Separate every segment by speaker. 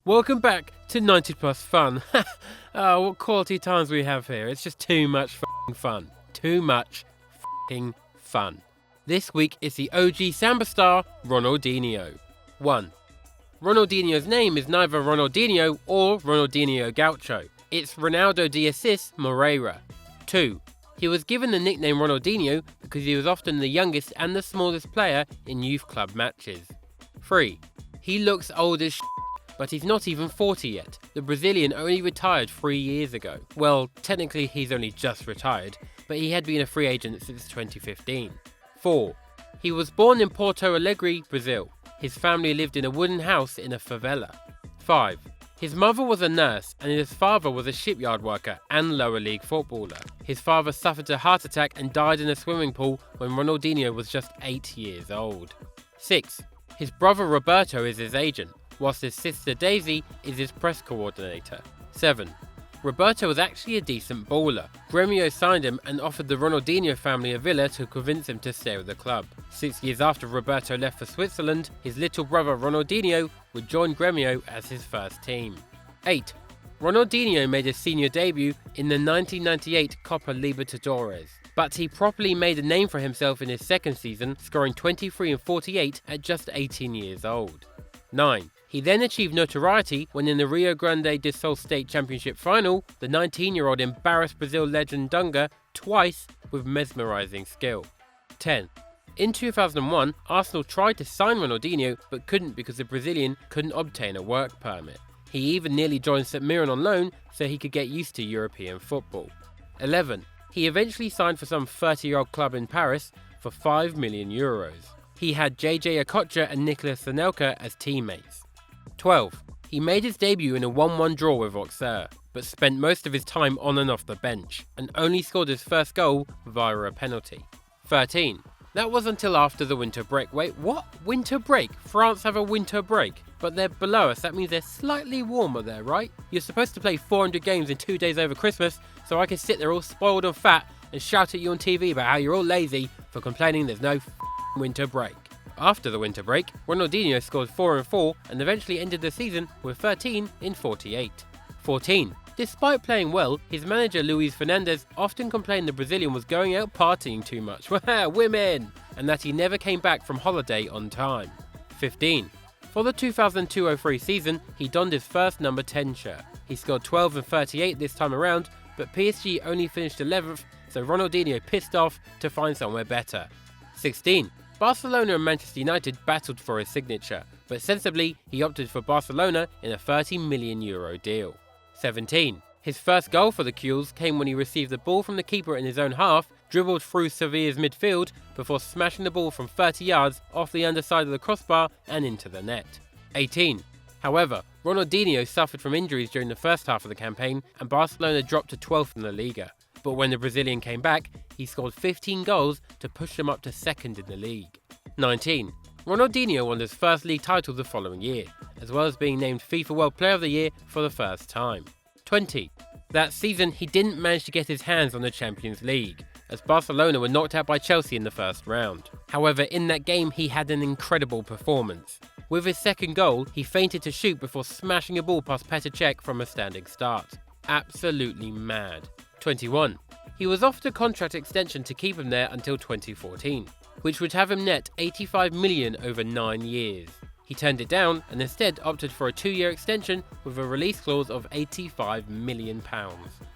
Speaker 1: Welcome back to 90 Plus Fun. Oh, what quality times we have here. It's just too much f***ing fun. Too much f***ing fun. This week is the OG Samba star, Ronaldinho. 1. Ronaldinho's name is neither Ronaldinho or Ronaldinho Gaucho. It's Ronaldo de Assis Moreira. 2. He was given the nickname Ronaldinho because he was often the youngest and the smallest player in youth club matches. 3. He looks old as but he's not even 40 yet. The Brazilian only retired 3 years ago. Well, technically he's only just retired, but he had been a free agent since 2015. 4. He was born in Porto Alegre, Brazil. His family lived in a wooden house in a favela. 5. His mother was a nurse and his father was a shipyard worker and lower league footballer. His father suffered a heart attack and died in a swimming pool when Ronaldinho was just 8 years old. 6. His brother Roberto is his agent, whilst his sister Daisy is his press coordinator. 7. Roberto was actually a decent baller. Grêmio signed him and offered the Ronaldinho family a villa to convince him to stay with the club. 6 years after Roberto left for Switzerland, his little brother Ronaldinho would join Grêmio as his first team. 8. Ronaldinho made his senior debut in the 1998 Copa Libertadores, but he properly made a name for himself in his second season, scoring 23 and 48 at just 18 years old. 9. He then achieved notoriety when in the Rio Grande do Sul State Championship final, the 19-year-old embarrassed Brazil legend Dunga twice with mesmerising skill. 10. In 2001, Arsenal tried to sign Ronaldinho but couldn't because the Brazilian couldn't obtain a work permit. He even nearly joined St Mirren on loan so he could get used to European football. 11. He eventually signed for some 30-year-old club in Paris for €5 million. He had JJ Okocha and Nicolas Anelka as teammates. 12. He made his debut in a 1-1 draw with Auxerre, but spent most of his time on and off the bench, and only scored his first goal via a penalty. 13. That was until after the winter break. Wait, what? Winter break? France have a winter break? But they're below us, that means they're slightly warmer there, right? You're supposed to play 400 games in 2 days over Christmas, so I can sit there all spoiled and fat and shout at you on TV about how you're all lazy for complaining there's no winter break. After the winter break, Ronaldinho scored 4 and 4 and eventually ended the season with 13 in 48. 14. Despite playing well, his manager Luis Fernandes often complained the Brazilian was going out partying too much, women, and that he never came back from holiday on time. 15. For the 2002-03 season, he donned his first number 10 shirt. He scored 12 and 38 this time around, but PSG only finished 11th, so Ronaldinho pissed off to find somewhere better. 16. Barcelona and Manchester United battled for his signature, but sensibly he opted for Barcelona in a €30 million deal. 17. His first goal for the Gules came when he received the ball from the keeper in his own half, dribbled through Sevilla's midfield before smashing the ball from 30 yards off the underside of the crossbar and into the net. 18. However, Ronaldinho suffered from injuries during the first half of the campaign and Barcelona dropped to 12th in the Liga. But when the Brazilian came back, he scored 15 goals to push them up to second in the league. 19. Ronaldinho won his first league title the following year, as well as being named FIFA World Player of the Year for the first time. 20. That season, he didn't manage to get his hands on the Champions League, as Barcelona were knocked out by Chelsea in the first round. However, in that game, he had an incredible performance. With his second goal, he feinted to shoot before smashing a ball past Petr Cech from a standing start. Absolutely mad. 21. He was offered a contract extension to keep him there until 2014, which would have him net $85 million over 9 years. He turned it down and instead opted for a 2-year extension with a release clause of £85 million.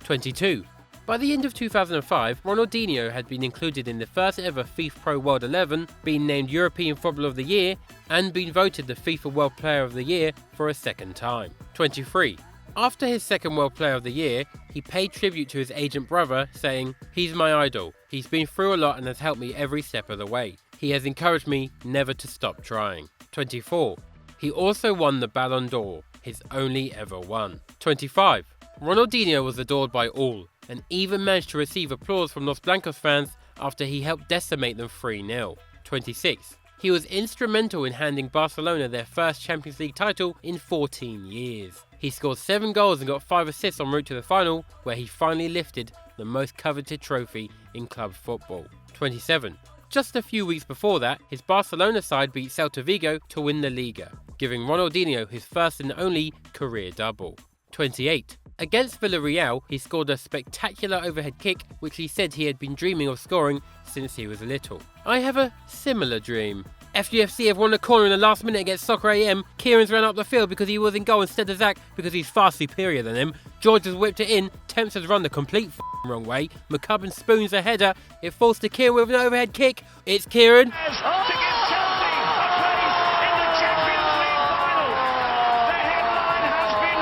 Speaker 1: 22. By the end of 2005, Ronaldinho had been included in the first ever FIFA Pro World 11, been named European Footballer of the Year, and been voted the FIFA World Player of the Year for a second time. 23. After his second World Player of the Year, he paid tribute to his agent brother, saying, "He's my idol. He's been through a lot and has helped me every step of the way. He has encouraged me never to stop trying." 24. He also won the Ballon d'Or, his only ever one. 25. Ronaldinho was adored by all, and even managed to receive applause from Los Blancos fans after he helped decimate them 3-0. 26. He was instrumental in handing Barcelona their first Champions League title in 14 years. He scored 7 goals and got 5 assists en route to the final, where he finally lifted the most coveted trophy in club football. 27. Just a few weeks before that, his Barcelona side beat Celta Vigo to win the Liga, giving Ronaldinho his first and only career double. 28. Against Villarreal, he scored a spectacular overhead kick which he said he had been dreaming of scoring since he was little. I have a similar dream. FGFC have won a corner in the last minute against Soccer AM. Kieran's ran up the field because he was in goal instead of Zach because he's far superior than him. George has whipped it in. Temps has run the complete wrong way. McCubbin spoons a header. It falls to Kieran with an overhead kick. It's Kieran.
Speaker 2: To give Chelsea a place in the Champions League final. The headline has been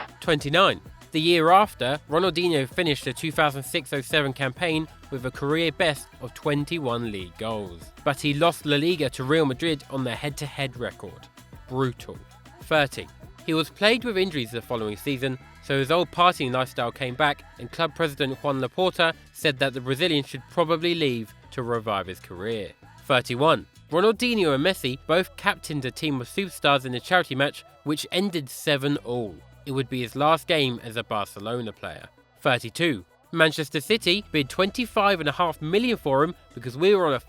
Speaker 2: written.
Speaker 1: 29. The year after, Ronaldinho finished the 2006-07 campaign with a career best of 21 league goals. But he lost La Liga to Real Madrid on their head-to-head record. Brutal. 30. He was plagued with injuries the following season, so his old partying lifestyle came back, and club president Juan Laporta said that the Brazilian should probably leave to revive his career. 31. Ronaldinho and Messi both captained a team of superstars in a charity match which ended 7-all. It would be his last game as a Barcelona player. 32. Manchester City bid $25.5 million for him because we were on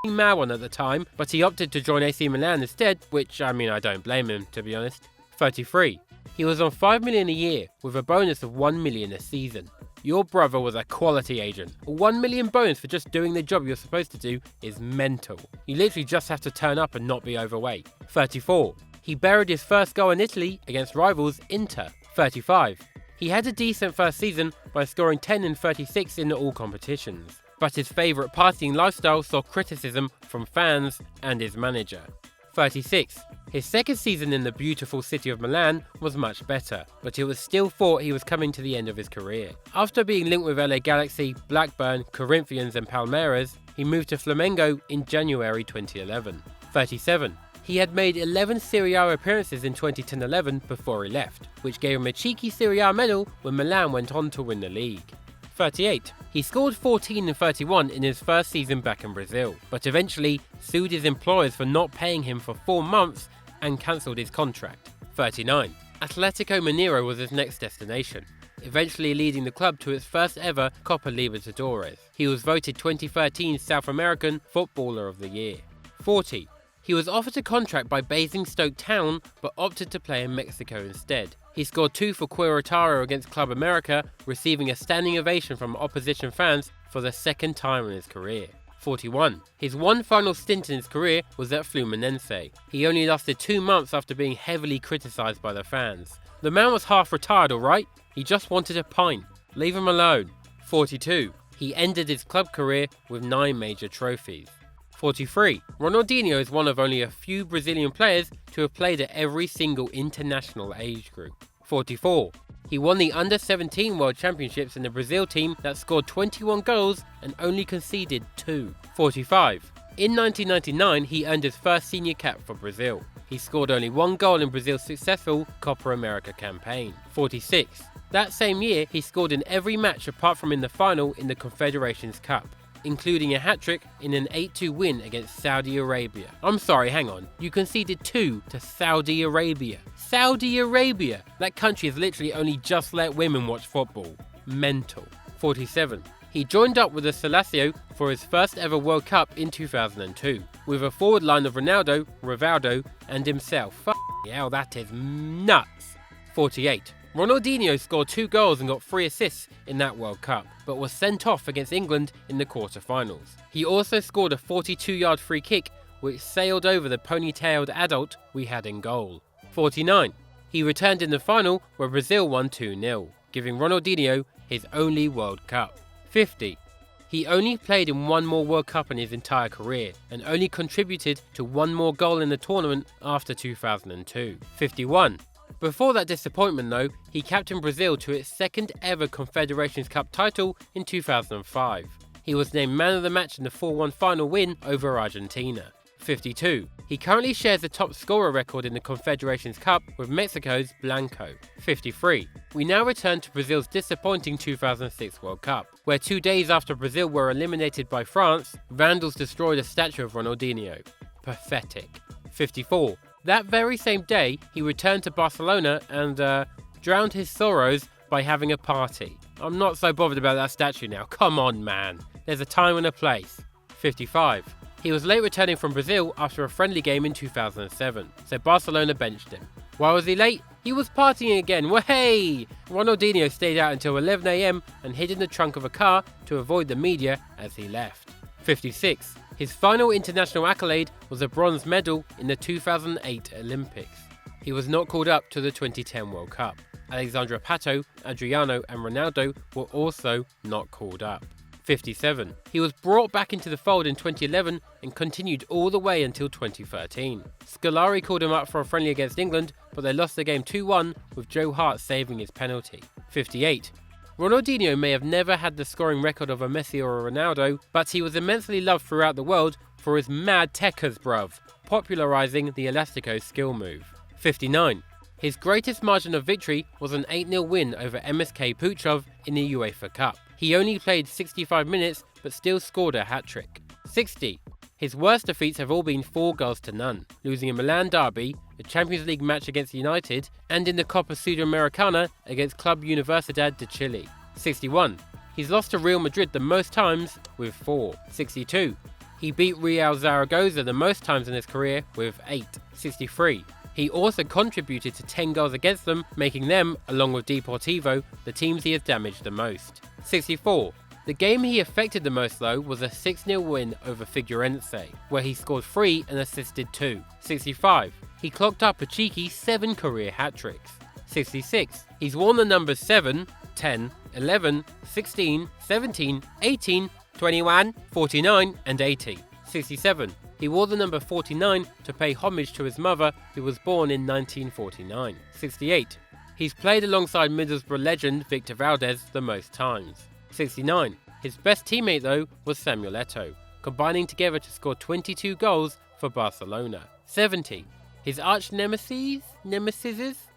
Speaker 1: a mad one at the time, but he opted to join AC Milan instead, which, I don't blame him, to be honest. 33. He was on $5 million a year with a bonus of $1 million a season. Your brother was a quality agent. A $1 million bonus for just doing the job you're supposed to do is mental. You literally just have to turn up and not be overweight. 34. He buried his first goal in Italy against rivals Inter. 35. He had a decent first season by scoring 10 and 36 in all competitions, but his favourite partying lifestyle saw criticism from fans and his manager. 36. His second season in the beautiful city of Milan was much better, but it was still thought he was coming to the end of his career. After being linked with LA Galaxy, Blackburn, Corinthians and Palmeiras, he moved to Flamengo in January 2011. 37. He had made 11 Serie A appearances in 2010-11 before he left, which gave him a cheeky Serie A medal when Milan went on to win the league. 38. He scored 14 and 31 in his first season back in Brazil, but eventually sued his employers for not paying him for 4 months and cancelled his contract. 39. Atletico Mineiro was his next destination, eventually leading the club to its first ever Copa Libertadores. He was voted 2013 South American Footballer of the Year. 40. He was offered a contract by Basingstoke Town but opted to play in Mexico instead. He scored 2 for Querétaro against Club America, receiving a standing ovation from opposition fans for the second time in his career. 41. His one final stint in his career was at Fluminense. He only lasted 2 months after being heavily criticised by the fans. The man was half retired, alright? He just wanted a pint. Leave him alone. 42. He ended his club career with 9 major trophies. 43. Ronaldinho is one of only a few Brazilian players to have played at every single international age group. 44. He won the Under-17 World Championships in the Brazil team that scored 21 goals and only conceded 2. 45. In 1999, he earned his first senior cap for Brazil. He scored only 1 goal in Brazil's successful Copa America campaign. 46. That same year, he scored in every match apart from in the final in the Confederations Cup, including a hat-trick in an 8-2 win against Saudi Arabia. I'm sorry, hang on. You conceded 2 to Saudi Arabia. Saudi Arabia! That country has literally only just let women watch football. Mental. 47. He joined up with the Seleção for his first ever World Cup in 2002, with a forward line of Ronaldo, Rivaldo, and himself. Hell, that is nuts. 48. Ronaldinho scored 2 goals and got 3 assists in that World Cup, but was sent off against England in the quarter-finals. He also scored a 42-yard free kick which sailed over the ponytailed adult we had in goal. 49. He returned in the final where Brazil won 2-0, giving Ronaldinho his only World Cup. 50. He only played in 1 more World Cup in his entire career and only contributed to 1 more goal in the tournament after 2002. 51. Before that disappointment though, he captained Brazil to its second ever Confederations Cup title in 2005. He was named man of the match in the 4-1 final win over Argentina. 52. He currently shares the top scorer record in the Confederations Cup with Mexico's Blanco. 53. We now return to Brazil's disappointing 2006 World Cup, where 2 days after Brazil were eliminated by France, vandals destroyed a statue of Ronaldinho. Pathetic. 54. That very same day, he returned to Barcelona and drowned his sorrows by having a party. I'm not so bothered about that statue now. Come on, man. There's a time and a place. 55. He was late returning from Brazil after a friendly game in 2007, so Barcelona benched him. Why was he late? He was partying again, wahey! Ronaldinho stayed out until 11 AM and hid in the trunk of a car to avoid the media as he left. 56. His final international accolade was a bronze medal in the 2008 Olympics. He was not called up to the 2010 World Cup. Alexandre Pato, Adriano and Ronaldo were also not called up. 57. He was brought back into the fold in 2011 and continued all the way until 2013. Scolari called him up for a friendly against England, but they lost the game 2-1 with Joe Hart saving his penalty. 58. Ronaldinho may have never had the scoring record of a Messi or a Ronaldo, but he was immensely loved throughout the world for his mad techers bruv, popularising the Elastico skill move. 59. His greatest margin of victory was an 8-0 win over MSK Puchov in the UEFA Cup. He only played 65 minutes but still scored a hat-trick. 60. His worst defeats have all been 4-0, losing a Milan derby, a Champions League match against United, and in the Copa Sudamericana against Club Universidad de Chile. 61. He's lost to Real Madrid the most times with 4. 62. He beat Real Zaragoza the most times in his career with 8. 63. He also contributed to 10 goals against them, making them, along with Deportivo, the teams he has damaged the most. 64. The game he affected the most though was a 6-0 win over Figueirense, where he scored 3 and assisted 2. 65. He clocked up a cheeky 7 career hat-tricks. 66. He's worn the numbers 7, 10, 11, 16, 17, 18, 21, 49 and 80. 67. He wore the number 49 to pay homage to his mother, who was born in 1949. 68. He's played alongside Middlesbrough legend Victor Valdez the most times. 69. His best teammate though was Samuel Eto'o, combining together to score 22 goals for Barcelona. 70. His arch nemesi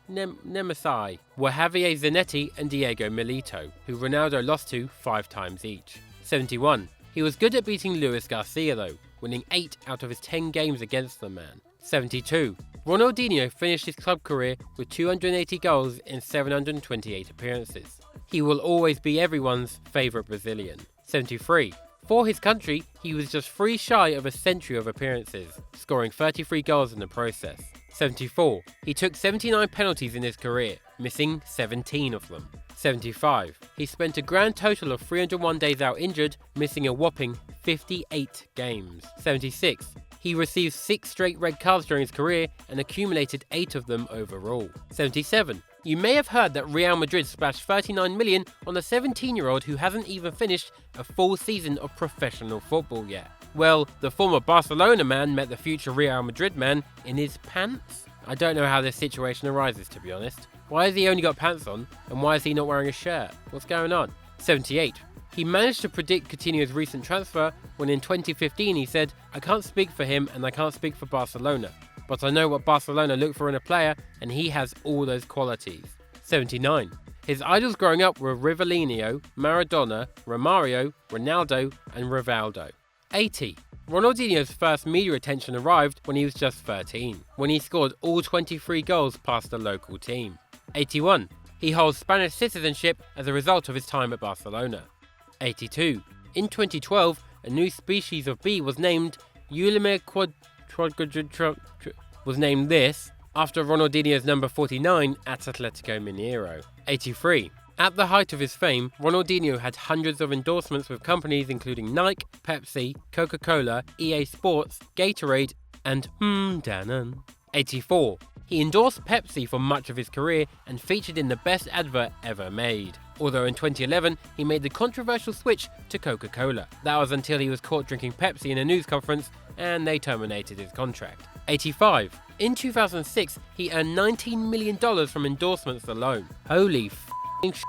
Speaker 1: were Javier Zanetti and Diego Milito, who Ronaldo lost to 5 times each. 71. He was good at beating Luis Garcia though, winning 8 out of his 10 games against the man. 72. Ronaldinho finished his club career with 280 goals in 728 appearances. He will always be everyone's favourite Brazilian. 73. For his country, he was just 3 shy of a century of appearances, scoring 33 goals in the process. 74. He took 79 penalties in his career, missing 17 of them. 75. He spent a grand total of 301 days out injured, missing a whopping 58 games. 76. He received 6 straight red cards during his career and accumulated 8 of them overall. 77. You may have heard that Real Madrid splashed 39 million on a 17-year-old who hasn't even finished a full season of professional football yet. Well, the former Barcelona man met the future Real Madrid man in his pants? I don't know how this situation arises, to be honest. Why has he only got pants on, and why is he not wearing a shirt? What's going on? 78. He managed to predict Coutinho's recent transfer when in 2015 he said, "I can't speak for him and I can't speak for Barcelona, but I know what Barcelona look for in a player and he has all those qualities." 79. His idols growing up were Rivellino, Maradona, Romario, Ronaldo and Rivaldo. 80. Ronaldinho's first media attention arrived when he was just 13, when he scored all 23 goals past the local team. 81. He holds Spanish citizenship as a result of his time at Barcelona. 82. In 2012, a new species of bee was named Eulema was named this after Ronaldinho's number 49 at Atletico Mineiro. 83. At the height of his fame, Ronaldinho had hundreds of endorsements with companies including Nike, Pepsi, Coca-Cola, EA Sports, Gatorade, and Danone. 84. He endorsed Pepsi for much of his career and featured in the best advert ever made. Although in 2011, he made the controversial switch to Coca-Cola. That was until he was caught drinking Pepsi in a news conference and they terminated his contract. 85. In 2006, he earned $19 million from endorsements alone. Holy f***ing shit.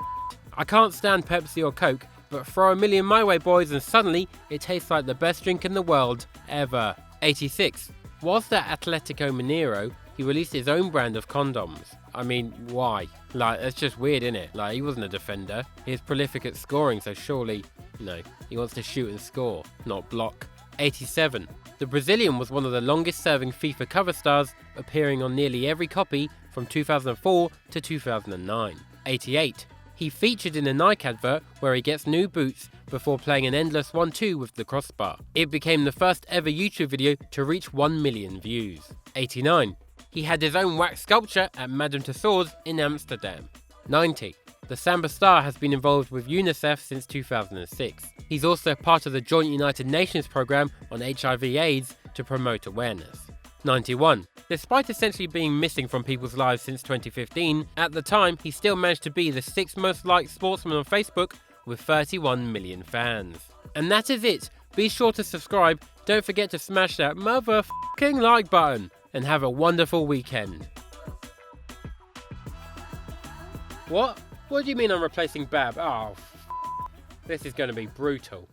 Speaker 1: I can't stand Pepsi or Coke, but throw $1 million my way, boys, and suddenly it tastes like the best drink in the world ever. 86. Whilst at Atletico Mineiro, he released his own brand of condoms. I mean, why? Like, that's just weird, innit? Like, he wasn't a defender. He was prolific at scoring, so surely, no, he wants to shoot and score, not block. 87. The Brazilian was one of the longest-serving FIFA cover stars, appearing on nearly every copy from 2004 to 2009. 88. He featured in a Nike advert where he gets new boots before playing an endless 1-2 with the crossbar. It became the first ever YouTube video to reach 1 million views. 89. He had his own wax sculpture at Madame Tussauds in Amsterdam. 90. The Samba star has been involved with UNICEF since 2006. He's also part of the Joint United Nations programme on HIV/AIDS to promote awareness. 91. Despite essentially being missing from people's lives since 2015, at the time he still managed to be the 6th most liked sportsman on Facebook with 31 million fans. And that is it. Be sure to subscribe, don't forget to smash that motherfucking like button, and have a wonderful weekend. What? What do you mean I'm replacing Bab? Oh, this is going to be brutal.